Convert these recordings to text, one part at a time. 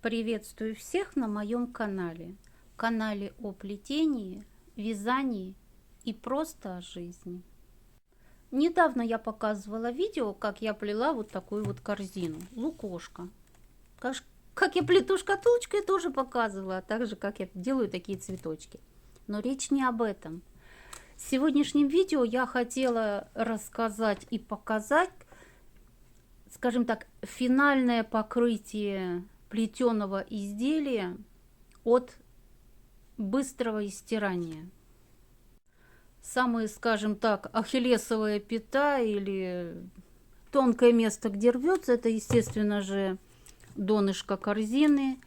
Приветствую всех на моем канале о плетении, вязании и просто о жизни. Недавно я показывала видео, как я плела вот такую вот корзину, лукошко. Как я плету шкатулочку, я тоже показывала, а также как я делаю такие цветочки. Но речь не об этом. В сегодняшнем видео я хотела рассказать и показать, скажем так, финальное покрытие плетеного изделия от быстрого стирания. Самое, скажем так, ахиллесовая пята или тонкое место, где рвется, это, естественно же, донышко корзины,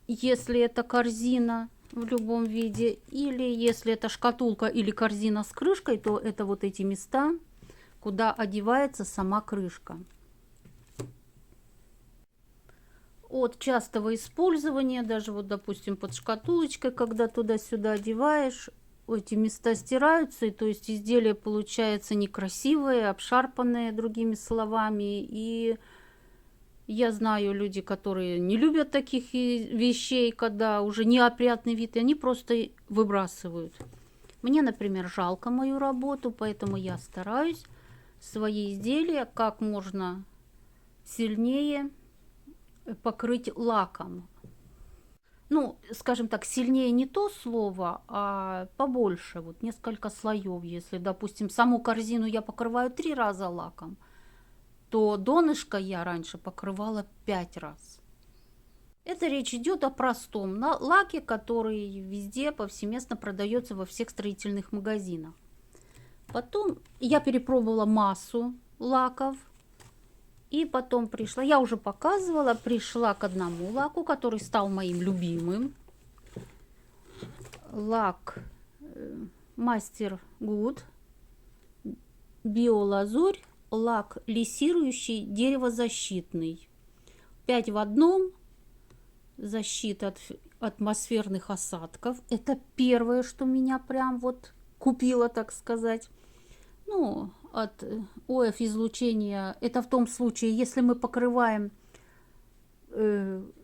если это корзина в любом виде, или если это шкатулка или корзина с крышкой, то это вот эти места, куда одевается сама крышка. От частого использования, даже вот, допустим, под шкатулочкой, когда туда-сюда одеваешь, эти места стираются, и то есть изделие получается некрасивое, обшарпанное, другими словами. И я знаю люди, которые не любят таких вещей, когда уже неопрятный вид, и они просто выбрасывают. Мне, например, жалко мою работу, поэтому я стараюсь свои изделия как можно сильнее покрыть лаком. Ну, скажем так, сильнее не то слово, а побольше, вот несколько слоев. Если, допустим, саму корзину я покрываю 3 раза лаком, то донышко я раньше покрывала 5 раз. Это речь идет о простом лаке, который везде повсеместно продается во всех строительных магазинах. Потом я перепробовала массу лаков. И потом пришла, я уже показывала, пришла к одному лаку, который стал моим любимым. Лак Мастер Гуд, биолазурь, лак лессирующий, деревозащитный. 5 в одном, защита от атмосферных осадков. Это первое, что меня прям вот купило, так сказать. Ну, от ОФ излучения, это в том случае, если мы покрываем,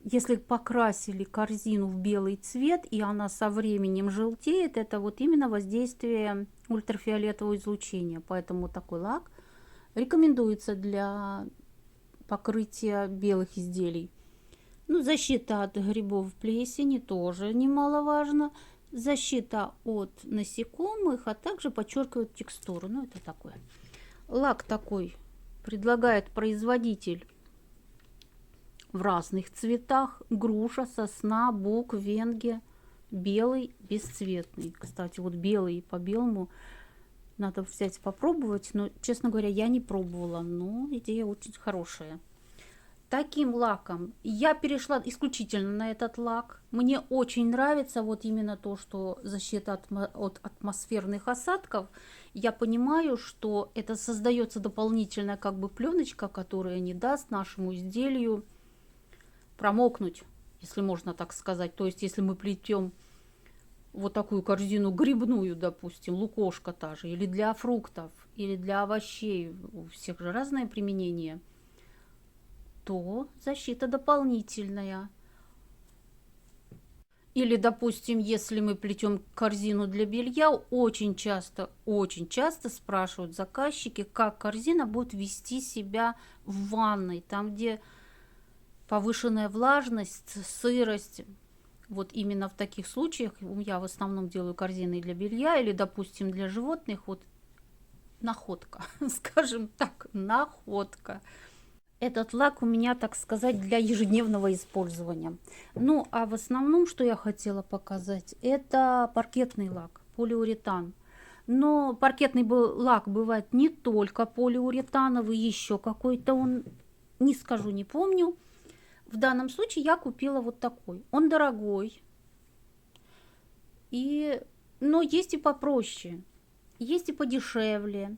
если покрасили корзину в белый цвет, и она со временем желтеет, это вот именно воздействие ультрафиолетового излучения. Поэтому такой лак рекомендуется для покрытия белых изделий. Ну, защита от грибов плесени тоже немаловажно. Защита от насекомых, а также подчеркивает текстуру. Ну, это такое. Лак такой предлагает производитель в разных цветах. Груша, сосна, бук, венге, белый, бесцветный. Кстати, вот белый по белому надо взять попробовать. Но, честно говоря, я не пробовала. Но идея очень хорошая. Таким лаком я перешла исключительно на этот лак. Мне очень нравится вот именно то, что защита от атмосферных осадков. Я понимаю, что это создается дополнительная как бы пленочка, которая не даст нашему изделию промокнуть, если можно так сказать. То есть, если мы плетем вот такую корзину грибную, допустим, лукошко та же, или для фруктов, или для овощей, у всех же разное применение, то защита дополнительная. Или, допустим, если мы плетем корзину для белья, очень часто спрашивают заказчики, как корзина будет вести себя в ванной, там, где повышенная влажность, сырость. Вот именно в таких случаях я в основном делаю корзины для белья или, допустим, для животных. Вот находка, скажем так, находка. Этот лак у меня, так сказать, для ежедневного использования. Ну, а в основном, что я хотела показать, это паркетный лак, полиуретан. Но паркетный лак бывает не только полиуретановый, еще какой-то он, не скажу, не помню. В данном случае я купила вот такой. Он дорогой, но есть и попроще, есть и подешевле.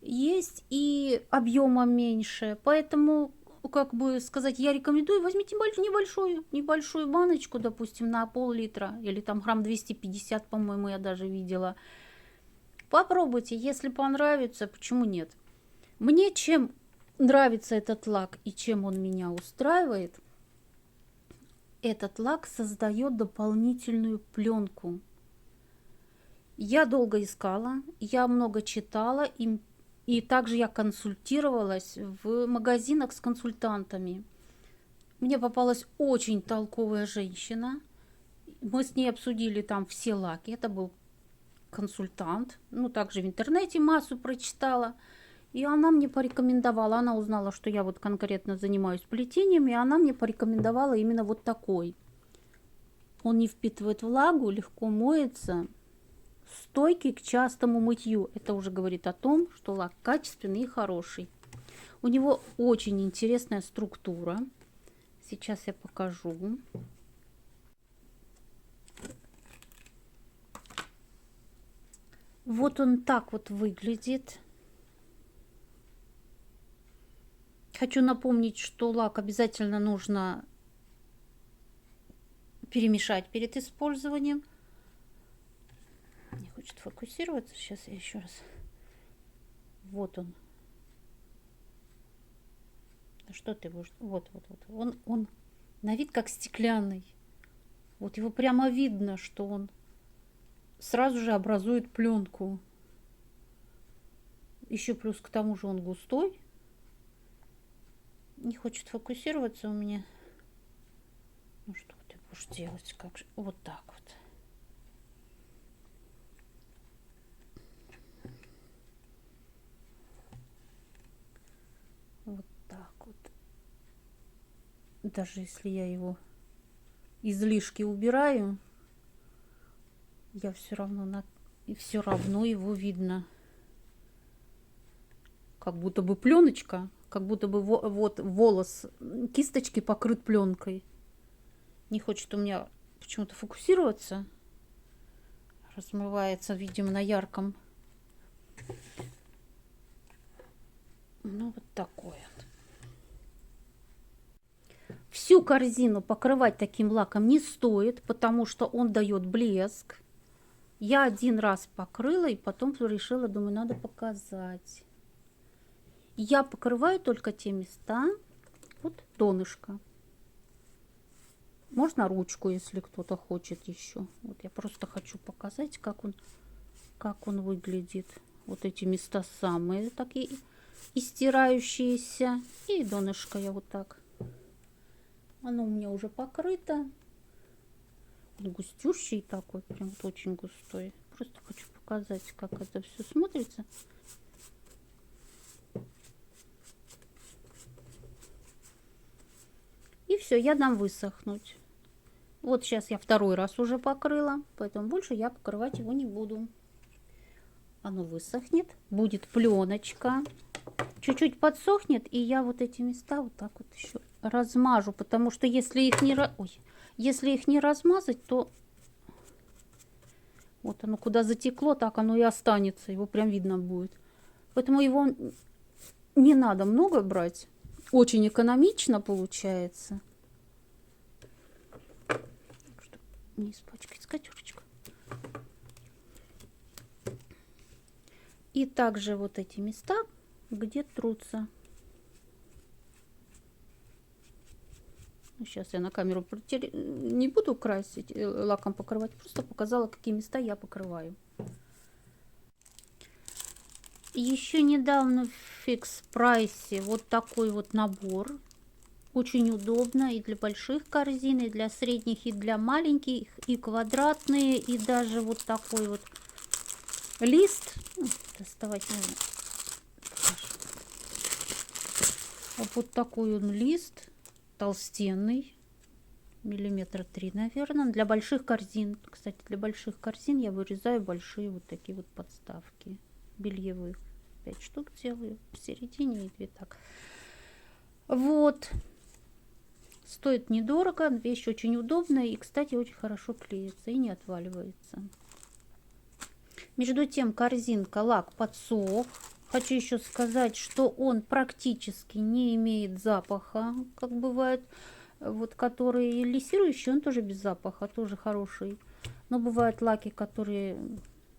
Есть и объемом меньше, поэтому, как бы сказать, я рекомендую, возьмите небольшую баночку, допустим, на пол-литра, или там грамм 250, по-моему, я даже видела. Попробуйте, если понравится, почему нет. Мне чем нравится этот лак и чем он меня устраивает, этот лак создает дополнительную пленку. Я долго искала, я много читала, и также я консультировалась в магазинах с консультантами. Мне попалась очень толковая женщина. Мы с ней обсудили там все лаки. Это был консультант. Ну, также в интернете массу прочитала. И она мне порекомендовала. Она узнала, что я вот конкретно занимаюсь плетением. И она мне порекомендовала именно вот такой. Он не впитывает влагу, легко моется, стойкий к частому мытью. Это уже говорит о том, что лак качественный и хороший. У него очень интересная структура. Сейчас я покажу. Вот он так вот выглядит. Хочу напомнить, что лак обязательно нужно перемешать перед использованием. Не хочет фокусироваться. Сейчас я еще раз. Вот он. Что ты будешь? Вот. Он на вид как стеклянный. Вот его прямо видно, что он сразу же образует пленку. Еще плюс к тому же он густой. Не хочет фокусироваться у меня. Ну что ты будешь делать? Как же? Вот так вот. Вот так вот. Даже если я его излишки убираю, я все равно его видно. Как будто бы пленочка, как будто бы вот волос кисточки покрыт пленкой. Не хочет у меня почему-то фокусироваться. Размывается, видимо, на ярком. Ну, вот такой вот. Всю корзину покрывать таким лаком не стоит, потому что он дает блеск. Я один раз покрыла и потом решила, думаю, надо показать. Я покрываю только те места, вот донышко. Можно ручку, если кто-то хочет еще. Вот я просто хочу показать, как он выглядит. Вот эти места самые такие и стирающиеся. И донышко я вот так. Оно у меня уже покрыто. Он густющий такой, прям вот очень густой. Просто хочу показать, как это все смотрится. И все, я дам высохнуть. Вот сейчас я второй раз уже покрыла, поэтому больше я покрывать его не буду. Оно высохнет, будет пленочка. Чуть-чуть подсохнет, и я вот эти места вот так вот еще размажу, потому что если их не размазать, то вот оно куда затекло, так оно и останется, его прям видно будет. Поэтому его не надо много брать, очень экономично получается. Чтобы не испачкать скатерочку. И также вот эти места, где трутся. Сейчас я на камеру не буду красить, лаком покрывать, просто показала, какие места я покрываю. Еще недавно в фикс прайсе вот такой вот набор. Очень удобно и для больших корзин, и для средних, и для маленьких, и квадратные, и даже вот такой вот лист. Доставать нужно. Вот такой он лист. Толстенный, миллиметра 3, наверное, для больших корзин. Кстати, для больших корзин я вырезаю большие вот такие вот подставки бельевых. 5 штук делаю в середине и 2 так. Вот. Стоит недорого, вещь очень удобная и, кстати, очень хорошо клеится и не отваливается. Между тем корзинка, лак подсох. Хочу еще сказать, что он практически не имеет запаха, как бывает, вот который лессирующий, он тоже без запаха, тоже хороший. Но бывают лаки, которые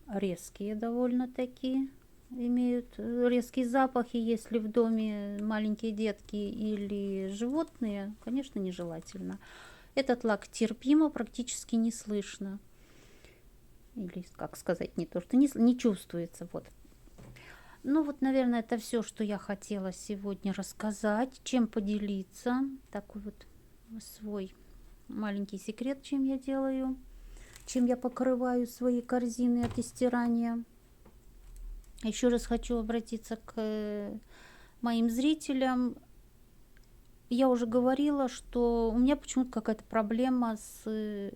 резкие довольно-таки, имеют резкий запах, и если в доме маленькие детки или животные, конечно, нежелательно. Этот лак терпимо, практически не слышно. Или, как сказать, не то, что не чувствуется. Вот. Ну вот, наверное, это все, что я хотела сегодня рассказать, чем поделиться. Такой вот свой маленький секрет, чем я делаю, чем я покрываю свои корзины от стирания. Еще раз хочу обратиться к моим зрителям. Я уже говорила, что у меня почему-то какая-то проблема с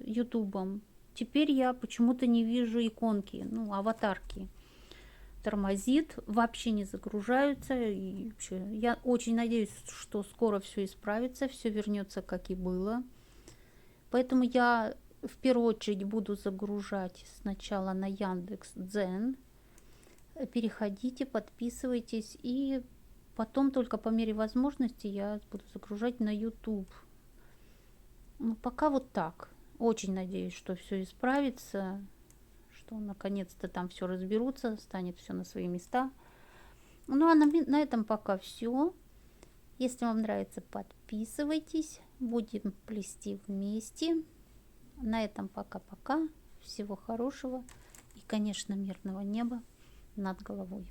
Ютубом. Теперь я почему-то не вижу иконки, ну, аватарки. Тормозит, вообще не загружаются. И вообще, я очень надеюсь, что скоро все исправится, все вернется, как и было. Поэтому я в первую очередь буду загружать сначала на Яндекс.Дзен. Переходите, подписывайтесь, и потом только по мере возможности я буду загружать на YouTube. Ну, пока вот так. Очень надеюсь, что все исправится, что наконец-то там все разберутся, станет все на свои места. Ну, а на этом пока все. Если вам нравится, подписывайтесь. Будем плести вместе. На этом пока-пока. Всего хорошего и, конечно, мирного неба над головой.